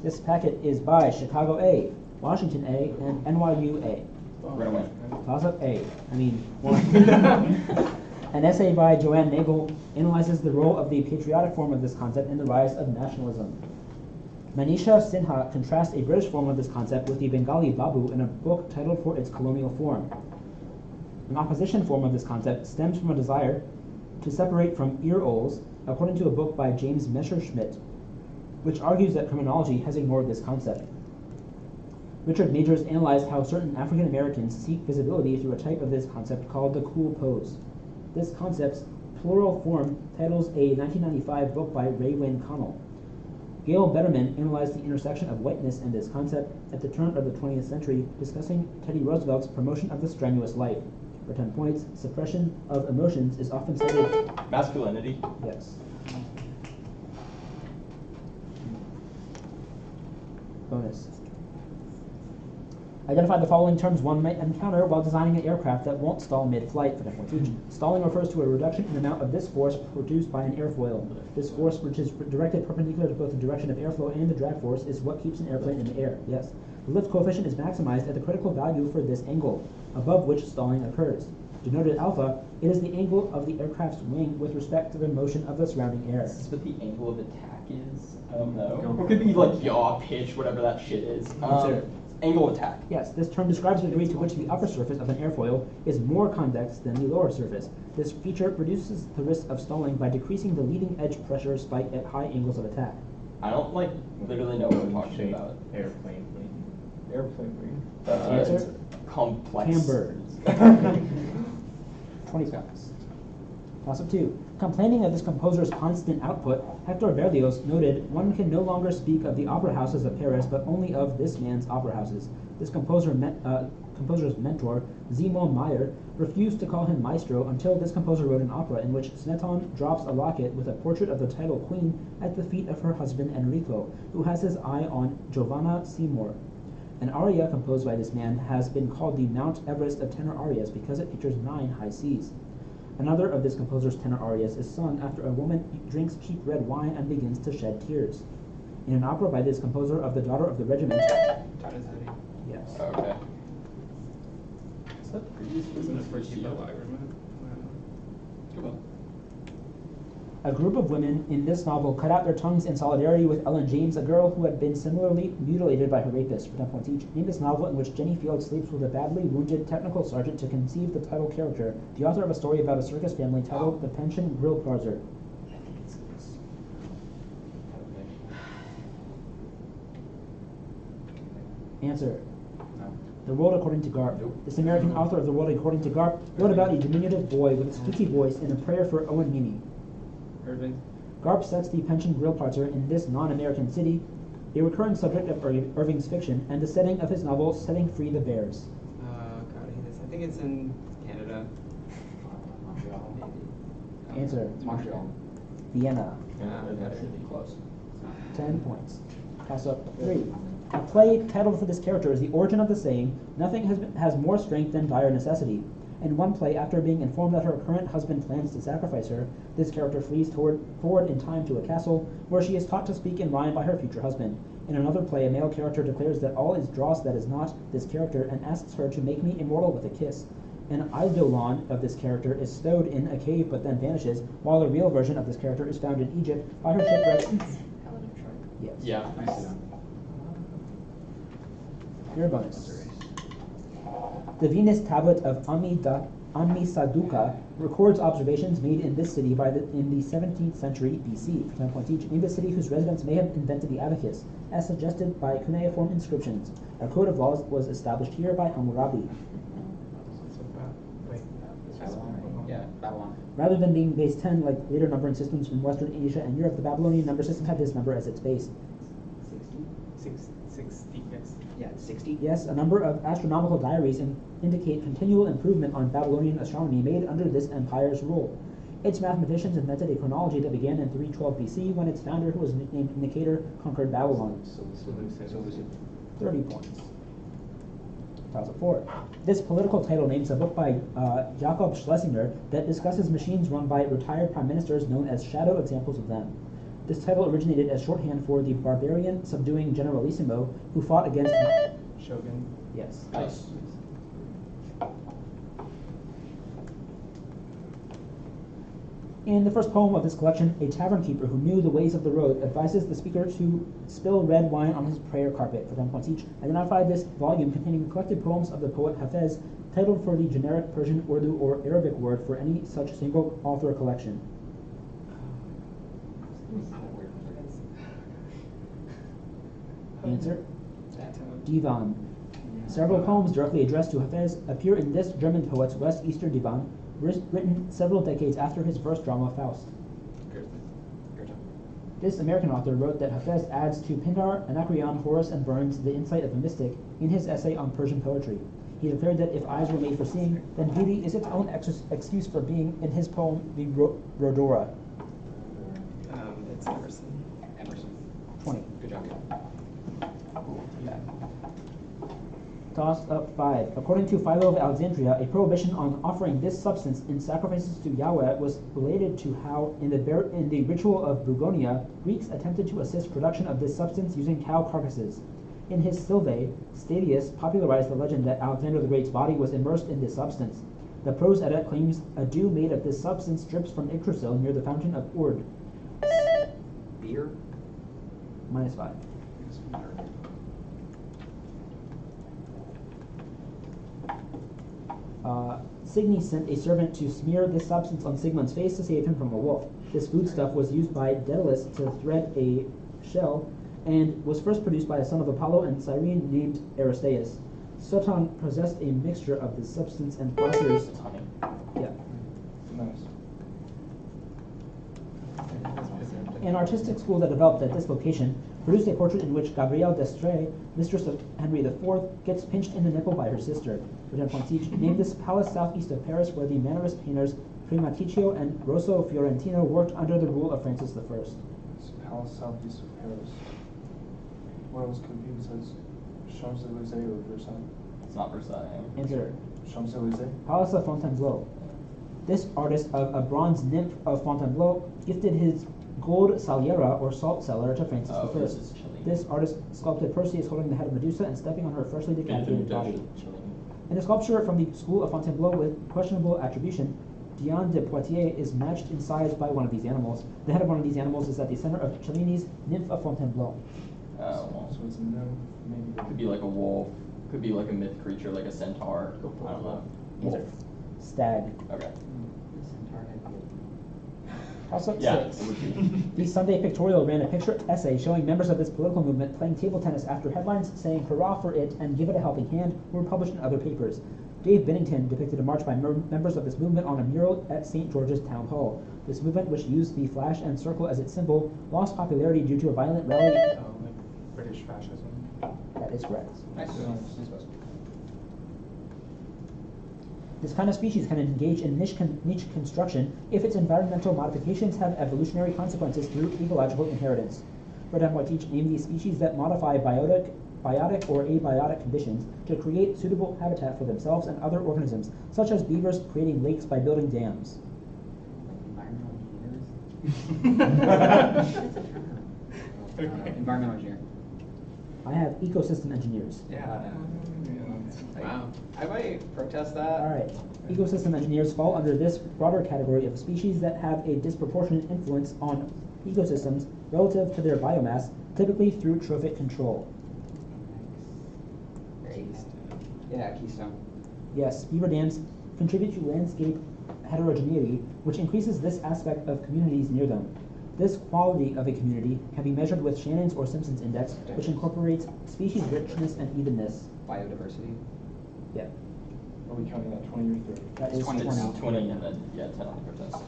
This packet is by Chicago A, Washington A, and NYU A. Right away. Toss up A. I mean, one. An essay by Joanne Nagel analyzes the role of the patriotic form of this concept in the rise of nationalism. Manisha Sinha contrasts a British form of this concept with the Bengali babu in a book titled for its colonial form. An opposition form of this concept stems from a desire to separate from ear-ols, according to a book by James Messerschmidt, which argues that criminology has ignored this concept. Richard Majors analyzed how certain African Americans seek visibility through a type of this concept called the cool pose. This concept's plural form titles a 1995 book by Raywyn Connell. Gail Betterman analyzed the intersection of whiteness and this concept at the turn of the 20th century, discussing Teddy Roosevelt's promotion of the strenuous life. For 10 points, suppression of emotions is often cited. Masculinity. Yes. Bonus. Identify the following terms one might encounter while designing an aircraft that won't stall mid-flight, for 10 points each. Stalling refers to a reduction in the amount of this force produced by an airfoil. This force, which is directed perpendicular to both the direction of airflow and the drag force, is what keeps an airplane in the air. Yes. The lift coefficient is maximized at the critical value for this angle, above which stalling occurs. Denoted alpha, it is the angle of the aircraft's wing with respect to the motion of the surrounding air. Is this what the angle of attack is? I don't know. Or it could be like yaw, pitch, whatever that shit is. Angle of attack. Yes, this term describes the degree to which the upper surface of an airfoil is more convex than the lower surface. This feature reduces the risk of stalling by decreasing the leading edge pressure spike at high angles of attack. I don't literally know what we're talking about. Airplane wing. Airplane wing. Answer? Complex. Camber. 20 points. Toss up 2. Complaining of this composer's constant output, Hector Berlioz noted, "One can no longer speak of the opera houses of Paris, but only of this man's opera houses." This composer's mentor, Zygmunt Meyer, refused to call him maestro until this composer wrote an opera in which Smeton drops a locket with a portrait of the title queen at the feet of her husband Enrico, who has his eye on Giovanna Seymour. An aria composed by this man has been called the Mount Everest of tenor arias because it features 9 high Cs. Another of this composer's tenor arias is sung after a woman drinks cheap red wine and begins to shed tears. In an opera by this composer of the Daughter of the Regiment. Yes. Okay. Is that previous? Isn't it for Chiba Ligerman? A group of women in this novel cut out their tongues in solidarity with Ellen James, a girl who had been similarly mutilated by her rapist, for 10 points each. Name this novel in which Jenny Field sleeps with a badly wounded technical sergeant to conceive the title character, the author of a story about a circus family titled The Pension Grill Parser. I think it's this. Answer. No. The World According to Garp. Nope. This American author of The World According to Garp wrote about a diminutive boy with a squeaky voice in a prayer for Owen Mimi. Irving. Garp sets the pension grill parser in this non-American city, a recurring subject of Irving's fiction, and the setting of his novel Setting Free the Bears. God, I hate this. I think it's in Canada. Montreal. Maybe. Answer. It's Montreal. Vienna. That should be close. 10 points. Pass up 3. A play titled for this character is the origin of the saying, "Nothing has more strength than dire necessity." In one play, after being informed that her current husband plans to sacrifice her, this character flees forward in time to a castle, where she is taught to speak in rhyme by her future husband. In another play, a male character declares that all is dross that is not this character, and asks her to make me immortal with a kiss. An eidolon of this character is stowed in a cave but then vanishes, while the real version of this character is found in Egypt by her shipwreck. Helen of Troy. Yes. Yeah. Nice. Your bonus. The Venus tablet of Ammisaduqa records observations made in this city in the 17th century BC, for 10 points each. Name the city whose residents may have invented the abacus, as suggested by cuneiform inscriptions. A code of laws was established here by Hammurabi. Yeah, Babylon. Rather than being base 10 like later numbering systems from Western Asia and Europe, the Babylonian number system had this number as its base. 60, yes. Yeah, 60. Yes, a number of astronomical diaries indicate continual improvement on Babylonian astronomy made under this empire's rule. Its mathematicians invented a chronology that began in 312 BC when its founder, who was nicknamed Nicator, conquered Babylon. 30 points. Toss up 4. This political title names a book by Jakob Schlesinger that discusses machines run by retired prime ministers known as shadow examples of them. This title originated as shorthand for the barbarian subduing generalissimo who fought against Shogun. Yes. Nice. In the first poem of this collection, a tavern keeper who knew the ways of the road advises the speaker to spill red wine on his prayer carpet for 10 points each. Identify this volume containing collected poems of the poet Hafez, titled for the generic Persian, Urdu, or Arabic word for any such single author collection. Answer: Divan. Several poems directly addressed to Hafez appear in this German poet's West Eastern Divan, written several decades after his first drama, Faust. This American author wrote that Hafez adds to Pindar, Anacreon, Horace, and Burns the insight of a mystic in his essay on Persian poetry. He declared that if eyes were made for seeing, then beauty is its own excuse for being in his poem, the Rhodora. It's Emerson. 20. Good job. Toss up 5. According to Philo of Alexandria, a prohibition on offering this substance in sacrifices to Yahweh was related to how, in the ritual of Bugonia, Greeks attempted to assist production of this substance using cow carcasses. In his Sylvae, Statius popularized the legend that Alexander the Great's body was immersed in this substance. The prose edit claims a dew made of this substance drips from Yggdrasil near the fountain of Urd. Beer? -5. Signy sent a servant to smear this substance on Sigmund's face to save him from a wolf. This foodstuff was used by Daedalus to thread a shell and was first produced by a son of Apollo and Cyrene named Aristaeus. Soton possessed a mixture of this substance and phosphorus. Honey. Yeah. Nice. An artistic school that developed at this location produced a portrait in which Gabrielle d'Estrées, mistress of Henry IV, gets pinched in the nipple by her sister. For 10 points each, named this palace southeast of Paris where the Mannerist painters Primaticcio and Rosso Fiorentino worked under the rule of Francis I. It's palace southeast of Paris. What else could be besides Champs-Élysées or Versailles? It's not Versailles. Answer: Champs-Élysées? Palace of Fontainebleau. This artist of a bronze nymph of Fontainebleau gifted his gold saliera or salt cellar to Francis I. This is Chile. This artist sculpted Perseus holding the head of Medusa and stepping on her freshly decapitated body. In a sculpture from the school of Fontainebleau with questionable attribution, Diane de Poitiers is matched in size by one of these animals. The head of one of these animals is at the center of Cellini's Nymph of Fontainebleau. Well, So it's a no, maybe. could be like a wolf. Could be like a myth creature, like a centaur. I don't know. Answer: Stag. Okay. Also, Yeah. 6. The Sunday Pictorial ran a picture essay showing members of this political movement playing table tennis after headlines saying hurrah for it and give it a helping hand were published in other papers. Dave Bennington depicted a march by members of this movement on a mural at St. George's Town Hall. This movement, which used the flash and circle as its symbol, lost popularity due to a violent rally. Oh, like British fascism. That is correct. Nice. This kind of species can engage in niche construction if its environmental modifications have evolutionary consequences through ecological inheritance. Fred might teach name these species that modify biotic or abiotic conditions to create suitable habitat for themselves and other organisms, such as beavers creating lakes by building dams. Environmental engineer. I have ecosystem engineers. Yeah. Wow. I might protest that. All right. Ecosystem engineers fall under this broader category of species that have a disproportionate influence on ecosystems relative to their biomass, typically through trophic control. Yeah, Keystone. Yes, beaver dams contribute to landscape heterogeneity, which increases this aspect of communities near them. This quality of a community can be measured with Shannon's or Simpson's index, which incorporates species richness and evenness. Biodiversity. Yeah, Are we counting that 20 or 30? that is 20, 20. 20 and then, 10 on the percents.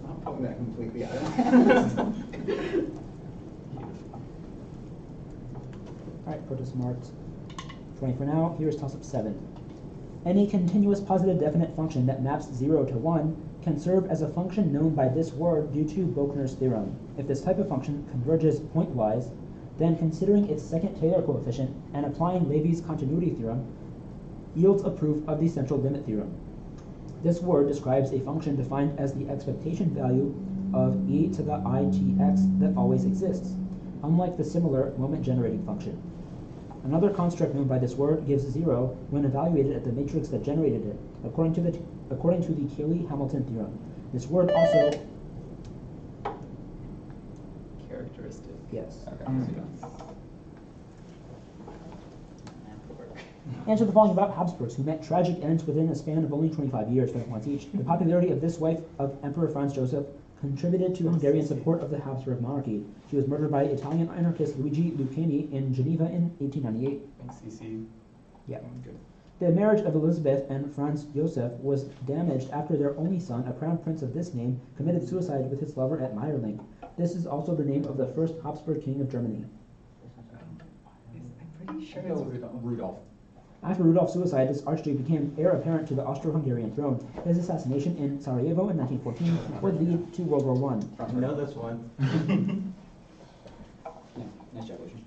I'm pulling that completely out of All right, protest marked 20 for now. Here's toss-up 7. Any continuous positive definite function that maps 0 to 1 can serve as a function known by this word due to Bochner's theorem. If this type of function converges pointwise, then considering its second Taylor coefficient and applying Levy's continuity theorem yields a proof of the central limit theorem. This word describes a function defined as the expectation value of e to the itx that always exists, unlike the similar moment generating function. Another construct known by this word gives 0 when evaluated at the matrix that generated it, according to the Cayley-Hamilton theorem. This word also... Characteristic. Yes. Okay. Answer the following about Habsburgs, who met tragic ends within a span of only 25 years, 5 points each. The popularity of this wife of Emperor Franz Joseph contributed to Hungarian support of the Habsburg monarchy. She was murdered by Italian anarchist Luigi Lucchini in Geneva in 1898. Thanks, CC. Yeah. Good. The marriage of Elizabeth and Franz Joseph was damaged after their only son, a crown prince of this name, committed suicide with his lover at Meierling. This is also the name of the first Habsburg king of Germany. I'm pretty sure it's Rudolph. After Rudolph's suicide, this archduke became heir apparent to the Austro-Hungarian throne. His assassination in Sarajevo in 1914 would lead to World War I. I know this one. Nice job, Lucian.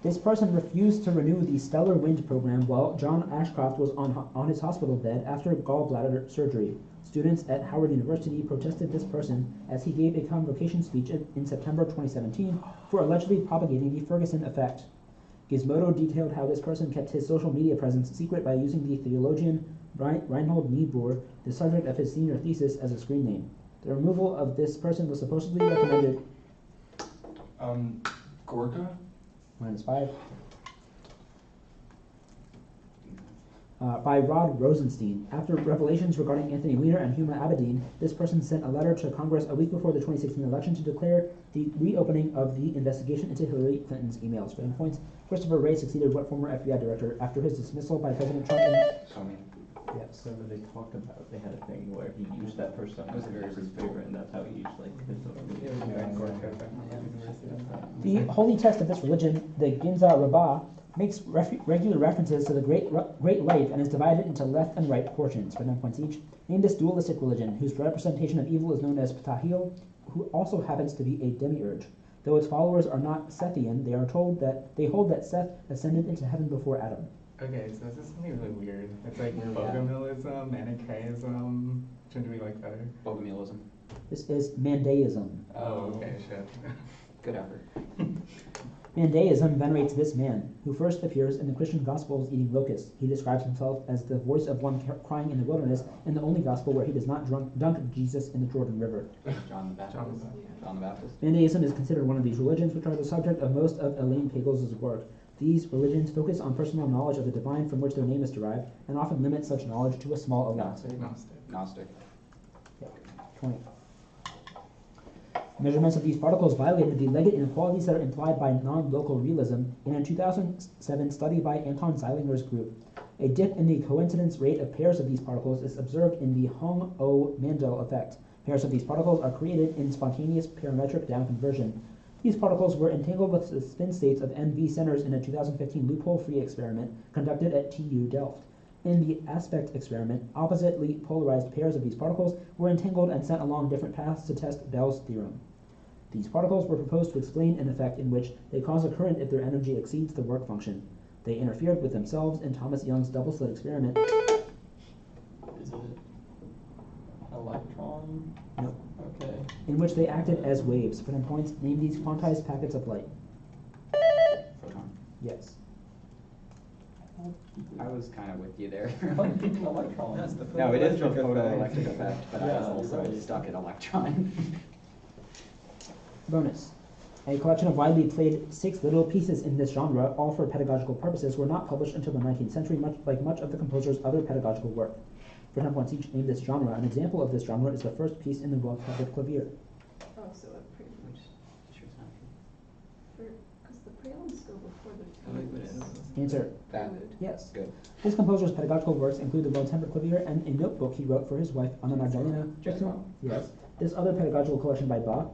This person refused to renew the Stellar Wind program while John Ashcroft was on his hospital bed after gallbladder surgery. Students at Howard University protested this person as he gave a convocation speech in September 2017 for allegedly propagating the Ferguson effect. Gizmodo detailed how this person kept his social media presence secret by using the theologian Reinhold Niebuhr, the subject of his senior thesis, as a screen name. The removal of this person was supposedly recommended... Gorka? -5. By Rod Rosenstein. After revelations regarding Anthony Weiner and Huma Abedin, this person sent a letter to Congress a week before the 2016 election to declare the reopening of the investigation into Hillary Clinton's emails. For points, Christopher Wray succeeded what former FBI director after his dismissal by President Trump in... Yes. So they talked about, they had a thing where he used that person as his favorite, and that's how he used like his social media. The holy text of this religion, the Ginza Rabbah, makes regular references to the great life and is divided into left and right portions for 9 points each. Name this dualistic religion, whose representation of evil is known as Ptahil, who also happens to be a demiurge. Though its followers are not Sethian, they hold that Seth ascended into heaven before Adam. Okay, so this is something really weird. It's like Bogomilism, Manichaeism. Which one do we like better? Bogomilism. This is Mandaism. Oh, okay, shit. Good effort. Mandaism venerates this man, who first appears in the Christian Gospels eating locusts. He describes himself as the voice of one crying in the wilderness, and the only Gospel where he does not dunk Jesus in the Jordan River. John the Baptist. John the Baptist. Mandaism is considered one of these religions, which are the subject of most of Elaine Pagels' work. These religions focus on personal knowledge of the divine from which their name is derived, and often limit such knowledge to a small elite. Gnostic. 20. Measurements of these particles violated the Leggett inequalities that are implied by non-local realism in a 2007 study by Anton Zeilinger's group. A dip in the coincidence rate of pairs of these particles is observed in the Hong-O-Mandel effect. Pairs of these particles are created in spontaneous parametric down conversion. These particles were entangled with the spin states of NV centers in a 2015 loophole-free experiment conducted at TU Delft. In the aspect experiment, oppositely polarized pairs of these particles were entangled and sent along different paths to test Bell's theorem. These particles were proposed to explain an effect in which they cause a current if their energy exceeds the work function. They interfered with themselves in Thomas Young's double-slit experiment. Is it electron? No. Okay. In which they acted as waves. For 10 points, name these quantized packets of light. Photon. Yes. I was kind of with you there. Electron. That's the no, it is the photoelectric photoelectric effect, but Yeah, I was also right. stuck at electron. Bonus. A collection of widely played 6 little pieces in this genre, all for pedagogical purposes, were not published until the 19th century, much of the composer's other pedagogical work. For 10 points each, name this genre. An example of this genre is the first piece in the well-tempered clavier. Oh, so that pretty much, Sure, it's not true. because the preludes go before the I like what it fugues. is. Answer. That. Prelude. Yes. Good. This composer's pedagogical works include the well-tempered clavier and a notebook he wrote for his wife, Anna Magdalena. Just Bach. Yes. This other pedagogical collection by Bach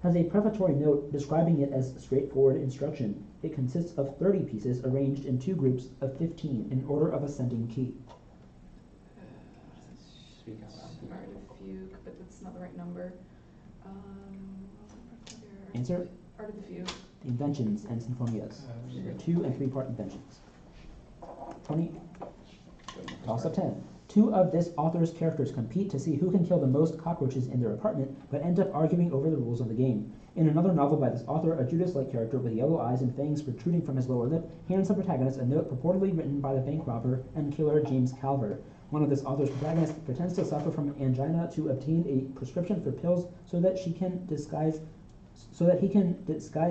has a prefatory note describing it as straightforward instruction. It consists of 30 pieces arranged in 2 groups of 15 in order of ascending key. Speak out loud. Art of fugue, but that's not the right number. Answer? Art of the fugue. The inventions and sinfonias. They're 2 and 3 part inventions. 20. Toss up 10. Two of this author's characters compete to see who can kill the most cockroaches in their apartment, but end up arguing over the rules of the game. In another novel by this author, a Judas-like character with yellow eyes and fangs protruding from his lower lip hands the protagonist a note purportedly written by the bank robber and killer James Calver. One of this author's protagonists pretends to suffer from angina to obtain a prescription for pills so that he can disguise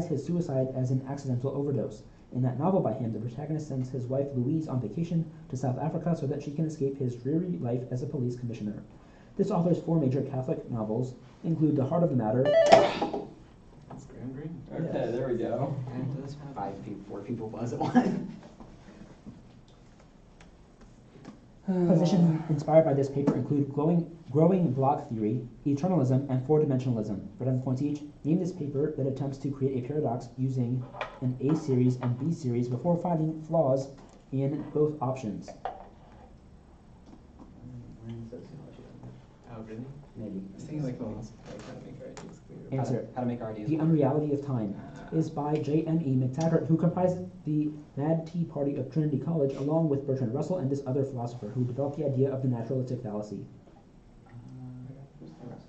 his suicide as an accidental overdose. In that novel by him, the protagonist sends his wife Louise on vacation to South Africa so that she can escape his dreary life as a police commissioner. This author's four major Catholic novels include The Heart of the Matter. That's Graham Greene. Okay, Yes. there we go. And does 4 people buzz at once? Positions inspired by this paper include growing block theory, eternalism, and four-dimensionalism. For 10 points each, name this paper that attempts to create a paradox using an A series and B series before finding flaws in both options. Oh, really? Maybe. I was thinking like the last, like how to make our ideas clear. Answer. How to make our ideas. The Unreality of Time is by J.M.E. McTaggart, who comprised the Mad Tea Party of Trinity College, along with Bertrand Russell and this other philosopher who developed the idea of the naturalistic fallacy. Who's the rest?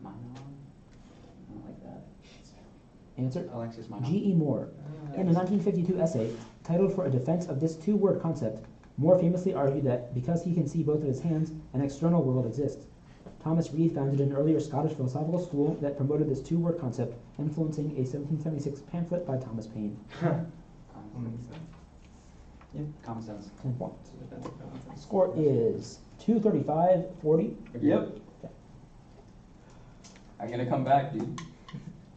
Monologue? I don't like that. Answer. Alexis Monologue. G.E. Moore. In a 1952 essay titled For a Defense of this Two-Word Concept, Moore famously argued that because he can see both of his hands, an external world exists. Thomas Reid founded an earlier Scottish philosophical school that promoted this two-word concept, influencing a 1776 pamphlet by Thomas Paine. Common sense. Yeah. Common sense. 10 points. That's a common sense. Score is 235-40. Yep. I'm gonna come back, dude.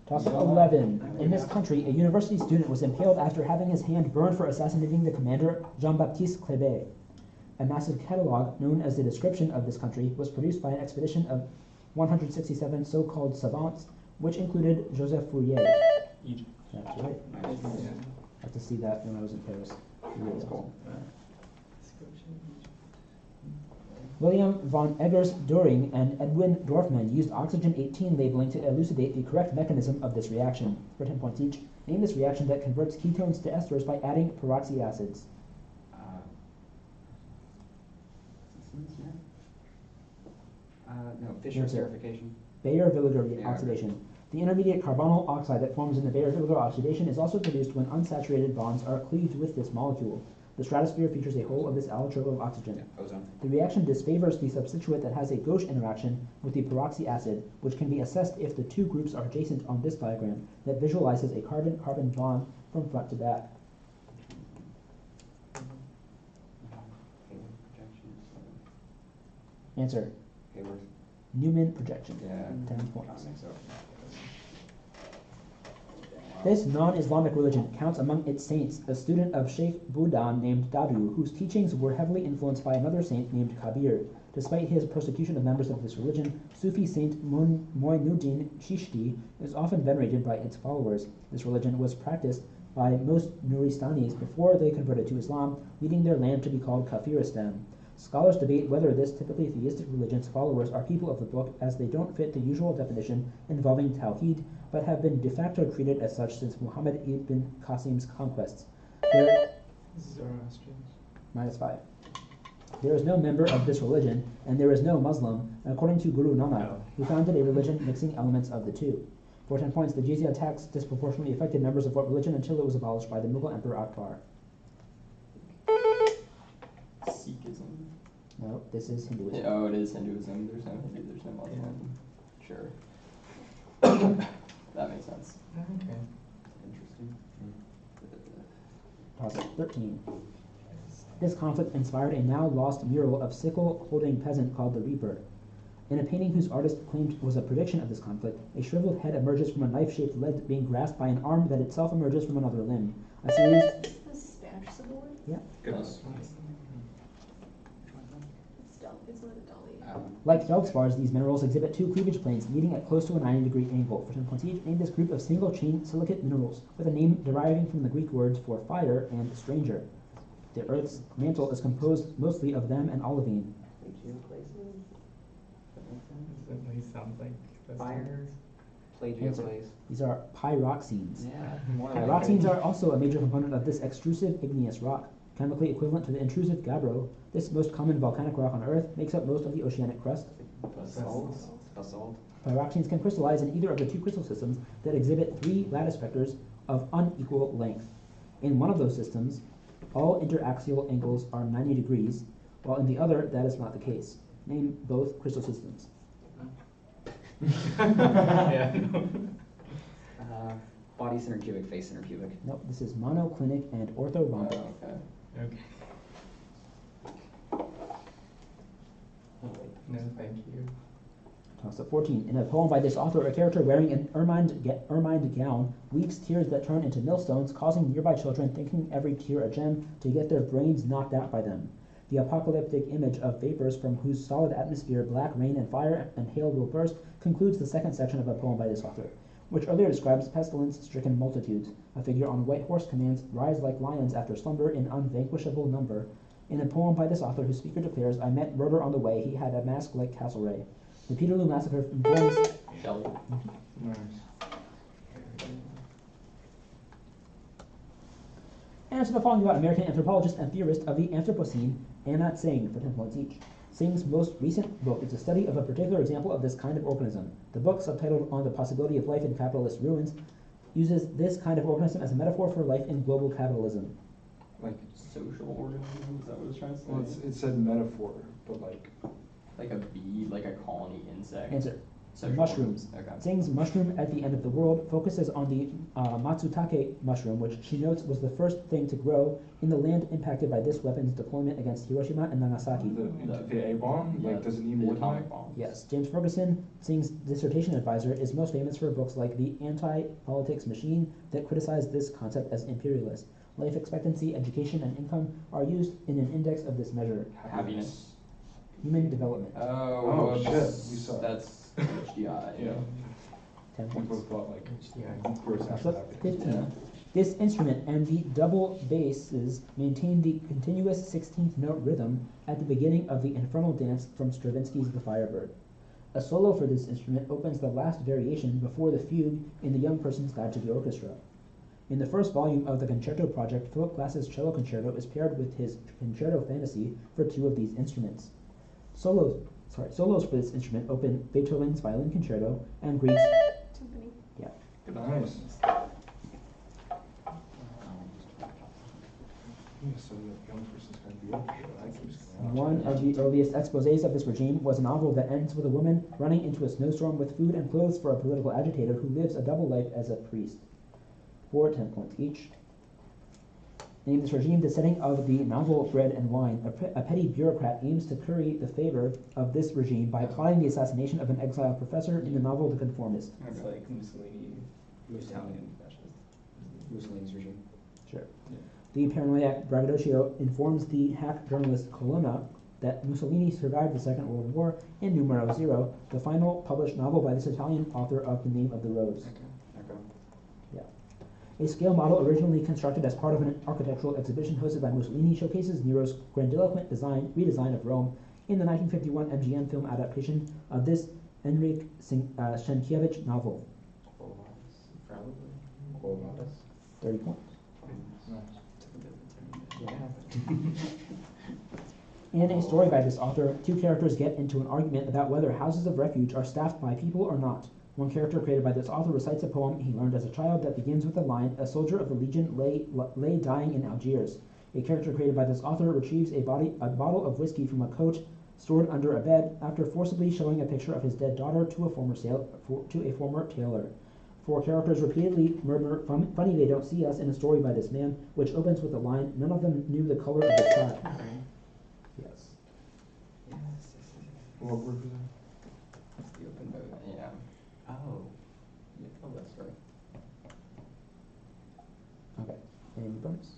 Toss of 11. In this country, a university student was impaled after having his hand burned for assassinating the commander Jean-Baptiste Kléber. A massive catalogue, known as the Description of this country, was produced by an expedition of 167 so-called savants, which included Joseph Fourier. Egypt. That's right. Nice. Yeah. I have to see that when I was in Paris. Really That's cool. William von Eggers-Düring and Edwin Dorfman used oxygen-18 labeling to elucidate the correct mechanism of this reaction. For 10 points each, name this reaction that converts ketones to esters by adding peroxy acids. No, Fischer Answer. esterification. Baeyer-Villiger Yeah. oxidation. The intermediate carbonyl oxide that forms in the Baeyer-Villiger oxidation is also produced when unsaturated bonds are cleaved with this molecule. The stratosphere features a hole of this allotrope of oxygen. Yeah, ozone. The reaction disfavors the substituent that has a gauche interaction with the peroxy acid, which can be assessed if the two groups are adjacent on this diagram that visualizes a carbon-carbon bond from front to back. Hayward projection. Answer. Hayward. Newman projection. Yeah. 10 points. I think so. This non-Islamic religion counts among its saints a student of Sheikh Boudan named Dadu, whose teachings were heavily influenced by another saint named Kabir. Despite his persecution of members of this religion, Sufi saint Moinuddin Chishti is often venerated by its followers. This religion was practiced by most Nuristanis before they converted to Islam, leading their land to be called Kafiristan. Scholars debate whether this typically theistic religion's followers are people of the book, as they don't fit the usual definition involving Tawhid, but have been de facto treated as such since Muhammad ibn Qasim's conquests. Zoroastrians. -5. There is no member of this religion, and there is no Muslim, according to Guru Nanak, who founded a religion mixing elements of the two. For 10 points, the jizya tax disproportionately affected members of what religion until it was abolished by the Mughal Emperor Akbar? Sikhism. No, this is Hinduism. Oh, it is Hinduism. There's no Hindu, there's no Muslim. Sure. That makes sense. Okay. Interesting. Toss it. 13. This conflict inspired a now lost mural of sickle-holding peasant called the Reaper. In a painting whose artist claimed was a prediction of this conflict, a shriveled head emerges from a knife-shaped leg being grasped by an arm that itself emerges from another limb. A series... Is the Spanish Civil War? Yeah. Goodness. It's not a dolly. Like feldspars, these minerals exhibit two cleavage planes meeting at close to a 90-degree angle. For 10 points each, name this group of single-chain silicate minerals with a name deriving from the Greek words for fire and stranger. The Earth's mantle is composed mostly of them and olivine. He sounds like the Fire. standards. Answer. Plagioclase. These are pyroxenes. Yeah. More like Pyroxenes it. are also a major component of this extrusive igneous rock. chemically equivalent to the intrusive gabbro. This most common volcanic rock on Earth makes up most of the oceanic crust. Basalt. Pyroxenes can crystallize in either of the two crystal systems that exhibit 3 lattice vectors of unequal length. In one of those systems, all interaxial angles are 90 degrees, while in the other, that is not the case. Name both crystal systems. Yeah. Body center cubic, face center cubic. Nope, this is monoclinic and orthorhombic. Okay. Okay. No, thank you. Toss up 14. In a poem by this author, a character wearing an ermined gown weeps tears that turn into millstones, causing nearby children, thinking every tear a gem, to get their brains knocked out by them. The apocalyptic image of vapors from whose solid atmosphere black rain and fire and hail will burst concludes the second section of a poem by this author, which earlier describes pestilence-stricken multitudes. A figure on a white horse commands, "Rise like lions after slumber in unvanquishable number." In a poem by this author, whose speaker declares, "I met murder on the way, he had a mask like Castlereagh." The Peterloo Massacre informs... Shelley. Nice. Answer the following about American anthropologist and theorist of the Anthropocene, Anna Tsing, for 10 points each. Tsing's most recent book is a study of a particular example of this kind of organism. The book, subtitled On the Possibility of Life in Capitalist Ruins, uses this kind of organism as a metaphor for life in global capitalism. Like, Social organism, is that what it's trying to say? well, it said metaphor, but like, Like a bee, like a colony insect. Answer. Social Mushrooms. organism. Okay. Tsing's Mushroom at the End of the World focuses on the Matsutake mushroom, which she notes was the first thing to grow in the land impacted by this weapon's deployment against Hiroshima and Nagasaki. the A-bomb, Yeah, like, does it need the more than atomic that? bomb. Yes, James Ferguson, Tsing's dissertation advisor, is most famous for books like The Anti-Politics Machine that criticize this concept as imperialist. Life expectancy, education, and income are used in an index of this measure. Happiness. Human development. Oh, whoops. shit, we suck. That's HDI. Yeah. 10 We points. both thought like, Yeah. gross Toss after up happiness. 15. Yeah. This instrument and the double basses maintain the continuous 16th note rhythm at the beginning of the infernal dance from Stravinsky's The Firebird. A solo for this instrument opens the last variation before the fugue in The Young Person's Guide to the Orchestra. In the first volume of the Concerto Project, Philip Glass's cello concerto is paired with his concerto fantasy for 2 of these instruments. Solos for this instrument open Beethoven's Violin Concerto and Grieg's... Timpani. Nice. Yeah, so the young person's gonna be okay. That keeps going on. One of the earliest exposés of this regime was a novel that ends with a woman running into a snowstorm with food and clothes for a political agitator who lives a double life as a priest. 4 10 points each. Name this regime. The setting of the novel Bread and Wine. A petty bureaucrat aims to curry the favor of this regime by plotting the assassination of an exiled professor in the novel The Conformist. It's like Mussolini, Italian fascist. Mussolini's regime. Sure. The paranoiac braggadocio informs the hack journalist Colonna that Mussolini survived the Second World War in Numero Zero, the final published novel by this Italian author of The Name of the Rose. Okay. A scale model originally constructed as part of an architectural exhibition hosted by Mussolini showcases Nero's grandiloquent redesign of Rome in the 1951 MGM film adaptation of this Henryk Sienkiewicz novel. Probably. 30 points. In a story by this author, 2 characters get into an argument about whether houses of refuge are staffed by people or not. One character created by this author recites a poem he learned as a child that begins with the line, "A soldier of the Legion lay dying in Algiers." A character created by this author retrieves a bottle of whiskey from a coat stored under a bed after forcibly showing a picture of his dead daughter to a former tailor. 4 characters repeatedly murmur, "Funny they don't see us," in a story by this man, which opens with the line, "None of them knew the color of the sky." Yes. What word was that? That's the open vote. Yeah. Oh. Yeah, oh, that's right. Okay. Any bonus?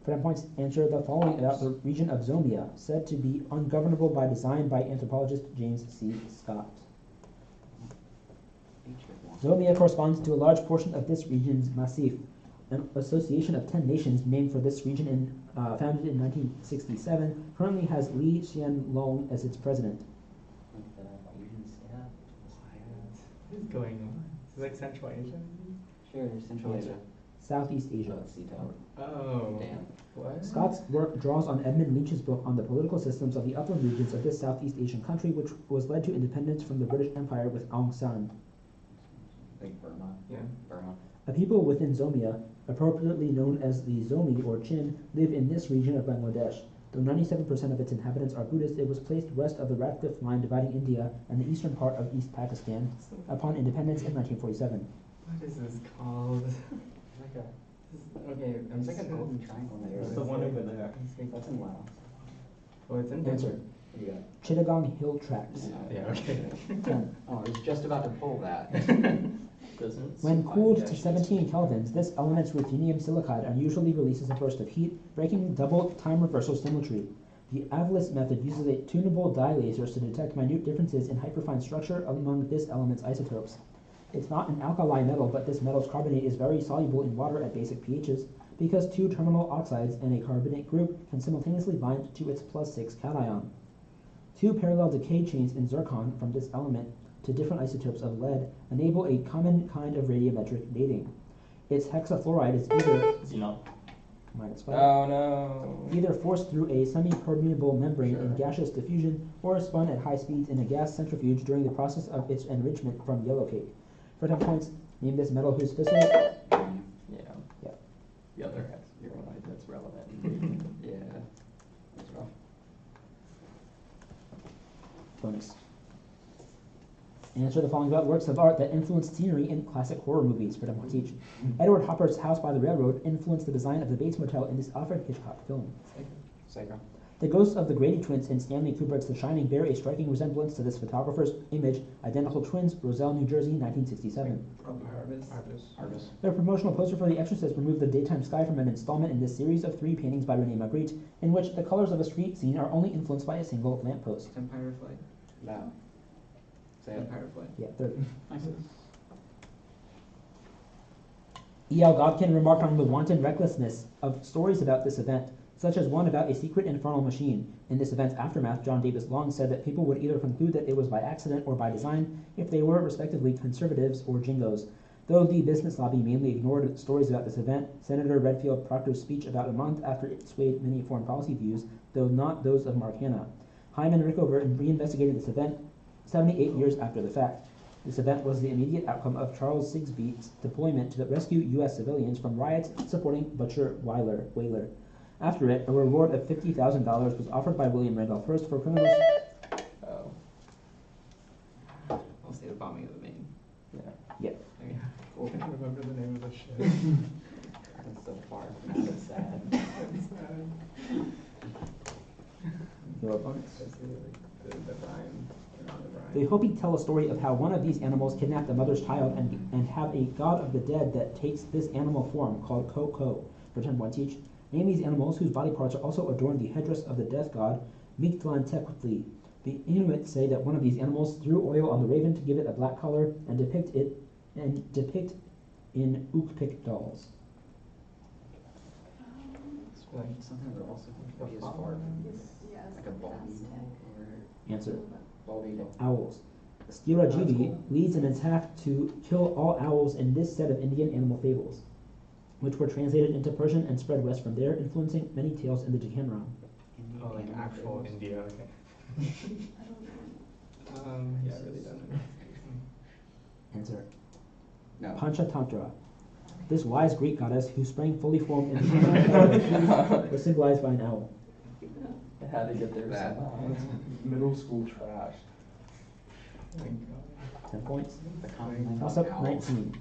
For 10 points, answer the following about the region of Zomia, said to be ungovernable by design by anthropologist James C. Scott. Zomia corresponds to a large portion of this region's massif, an association of 10 nations named for this region founded in 1967, currently has Li Xianlong as its president. What is going on? Is it like Central Asia? Sure, Central Asia. Southeast Asia. Sea tower. Oh. Damn. What? Scott's work draws on Edmund Leach's book on the political systems of the upper regions of this Southeast Asian country, which was led to independence from the British Empire with Aung San. Like Burma. Yeah. Burma. A people within Zomia, appropriately known as the Zomi or Chin, live in this region of Bangladesh. Though 97% of its inhabitants are Buddhist, it was placed west of the Radcliffe Line dividing India and the eastern part of East Pakistan upon independence in 1947. What is this called? Like a, Okay, I'm it's like a golden triangle there. It's the one over there. That's in Laos. Oh, it's in Answer. What do you got? Chittagong Hill Tracts. Yeah, okay. 10. Oh, I was just about to pull that. Doesn't When survive cooled to gaseous 17 kelvins, this element's ruthenium silicide unusually releases a burst of heat, breaking double time reversal symmetry. The Avlis method uses a tunable dye lasers to detect minute differences in hyperfine structure among this element's isotopes. It's not an alkali metal, but this metal's carbonate is very soluble in water at basic pHs because two terminal oxides and a carbonate group can simultaneously bind to its +6 cation. Two parallel decay chains in zircon from this element to different isotopes of lead enable a common kind of radiometric dating. Its hexafluoride is either Xenon. -5, Oh no. either forced through a semi-permeable membrane in gaseous diffusion or spun at high speeds in a gas centrifuge during the process of its enrichment from yellow cake. For 10 points, name this metal whose fissile. Yeah. Yeah. The other X. You're right. That's relevant. Yeah. That's rough. Bonus. Answer the following about works of art that influenced scenery in classic horror movies. For 10 points each. Edward Hopper's House by the Railroad influenced the design of the Bates Motel in this Alfred Hitchcock film. Psycho. The ghosts of the Grady twins in Stanley Kubrick's The Shining bear a striking resemblance to this photographer's image, Identical Twins, Roselle, New Jersey, 1967. Harvest. Their promotional poster for The Exorcist removed the daytime sky from an installment in this series of 3 paintings by Rene Magritte, in which the colors of a street scene are only influenced by a single lamppost. Empire flag. No. Say it. Empire flag. Yeah, third. Nice. E.L. Godkin remarked on the wanton recklessness of stories about this event, such as one about a secret infernal machine. In this event's aftermath, John Davis Long said that people would either conclude that it was by accident or by design if they were, respectively, conservatives or jingos. Though the business lobby mainly ignored stories about this event, Senator Redfield Proctor's speech about a month after it swayed many foreign policy views, though not those of Mark Hanna. Hyman Rickover reinvestigated this event 78 years after the fact. This event was the immediate outcome of Charles Sigsbee's deployment to rescue U.S. civilians from riots supporting Butcher Whaler. After it, a reward of $50,000 was offered by William Randolph Hearst for criminals. Oh. I'll say the bombing of the Maine. Yeah. Yeah. Okay. I can't remember the name of the ship. That's so far from that. It's sad. It's sad. Your opponents. Especially like the rhyme. The Hopi tell a story of how one of these animals kidnapped a mother's child and have a god of the dead that takes this animal form called Ko-Ko. For 10 points each. Name these animals whose body parts are also adorned the headdress of the death god, Mictlantecuhtli. The Inuit say that one of these animals threw oil on the raven to give it a black color and depict in Ukpik dolls. Like something that also could be as far from Yes, like a bald eagle or Answer. bald eagle. Owls. Skirajivi leads an attack to kill all owls in this set of Indian animal fables, which were translated into Persian and spread west from there, influencing many tales in the Decameron. Oh, like actual India, okay. Yeah, I really don't know. Answer. No. Panchatantra. This wise Greek goddess, who sprang fully formed in the was symbolized by an owl. It had to get there That. somehow. Middle school trash. Thank God. 10 points. The common Toss language up owl. 19.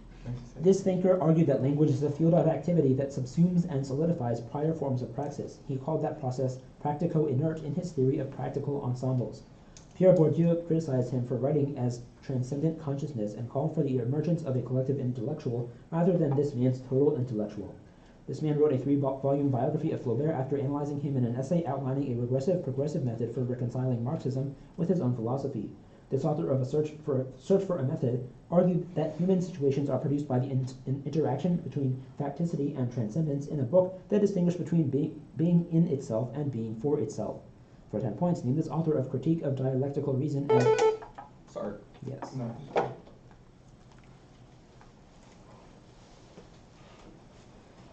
This thinker argued that language is a field of activity that subsumes and solidifies prior forms of praxis. He called that process practico-inert in his theory of practical ensembles. Pierre Bourdieu criticized him for writing as transcendent consciousness and called for the emergence of a collective intellectual rather than this man's total intellectual. This man wrote a 3-volume biography of Flaubert after analyzing him in an essay outlining a regressive-progressive method for reconciling Marxism with his own philosophy. This author of a search for a method argued that human situations are produced by the interaction between facticity and transcendence in a book that distinguished between being in itself and being for itself. For 10 points, name this author of Critique of Dialectical Reason and... Sorry. Yes. No.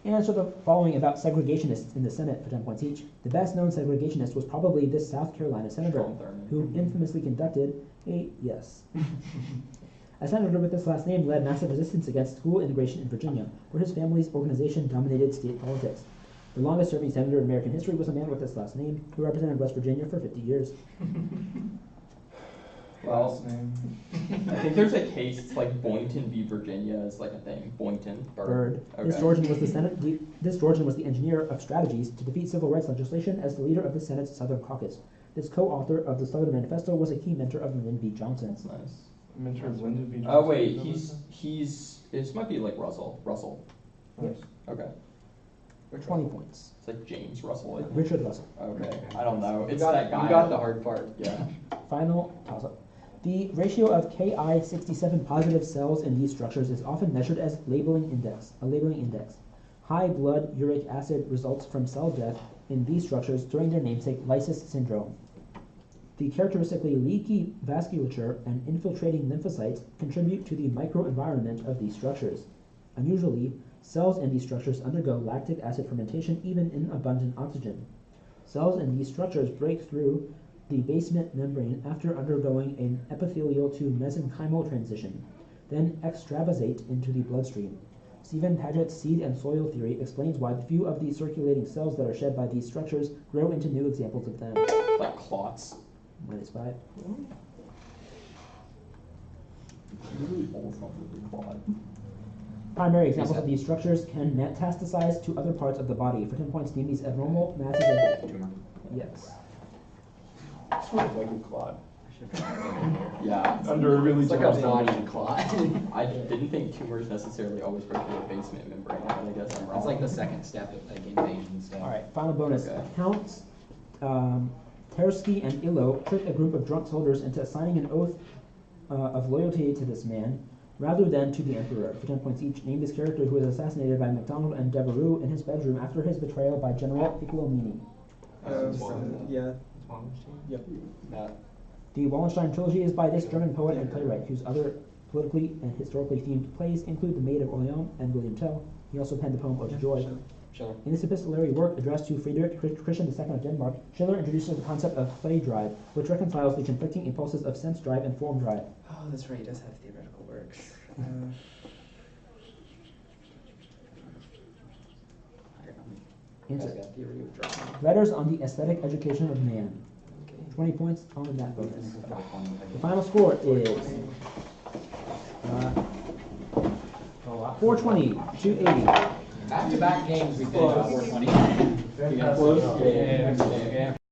Answer the following about segregationists in the Senate for 10 points each. The best known segregationist was probably this South Carolina senator, Strom Thurmond. who infamously conducted a A senator with this last name led massive resistance against school integration in Virginia, where his family's organization dominated state politics. The longest serving senator in American history was a man with this last name, who represented West Virginia for 50 years. Well, Last name. I think there's a case, it's like Boynton v. Virginia is like a thing. Boynton. Bird. Okay. This Georgian was the engineer of strategies to defeat civil rights legislation as the leader of the Senate's Southern Caucus. This co-author of the Southern Manifesto was a key mentor of Lyndon B. Johnson. That's nice. Mentor of Lyndon B. Oh Johnson. wait, this might be like Russell. Nice. Okay. 20 points. It's like James Russell. Isn't it? Richard Russell. Okay. I don't know. It's You got, that guy. you got the hard part. Yeah. Final toss-up. The ratio of Ki-67 positive cells in these structures is often measured as a labeling index. High blood uric acid results from cell death in these structures during their namesake lysis syndrome. The characteristically leaky vasculature and infiltrating lymphocytes contribute to the microenvironment of these structures. Unusually, cells in these structures undergo lactic acid fermentation even in abundant oxygen. Cells in these structures break through the basement membrane after undergoing an epithelial to mesenchymal transition, then extravasate into the bloodstream. Stephen Paget's seed and soil theory explains why the few of the circulating cells that are shed by these structures grow into new examples of them. Like clots. -5. Really old clot. Primary examples of these structures can metastasize to other parts of the body. For 10 points, name these abnormal masses of... Tumor. Yes. Sort of like a clot. Yeah. Under a really It's like a generous body definition. clot. I didn't think tumors necessarily always break through the basement membrane, but I guess I'm wrong. It's like the second step of like invasion stuff. All right, final bonus. Okay. Counts Tersky and Illo tricked a group of drunk soldiers into signing an oath of loyalty to this man rather than to the emperor. For 10 points each, name this character who was assassinated by MacDonald and Devereux in his bedroom after his betrayal by General Piccolomini. Yeah. Yep. The Wallenstein trilogy is by this German poet and playwright, whose other politically and historically themed plays include The Maid of Orleans and William Tell. He also penned the poem Ode to Joy. Schiller. In this epistolary work addressed to Friedrich Christian II of Denmark, Schiller introduces the concept of play drive, which reconciles the conflicting impulses of sense drive and form drive. Oh, that's right. He does have theoretical works. Answer. Got theory of drama. Letters on the aesthetic education of man. Okay. 20 points on that bonus. The final score is 420 to 80. Back-to-back games we finished 420. Yeah.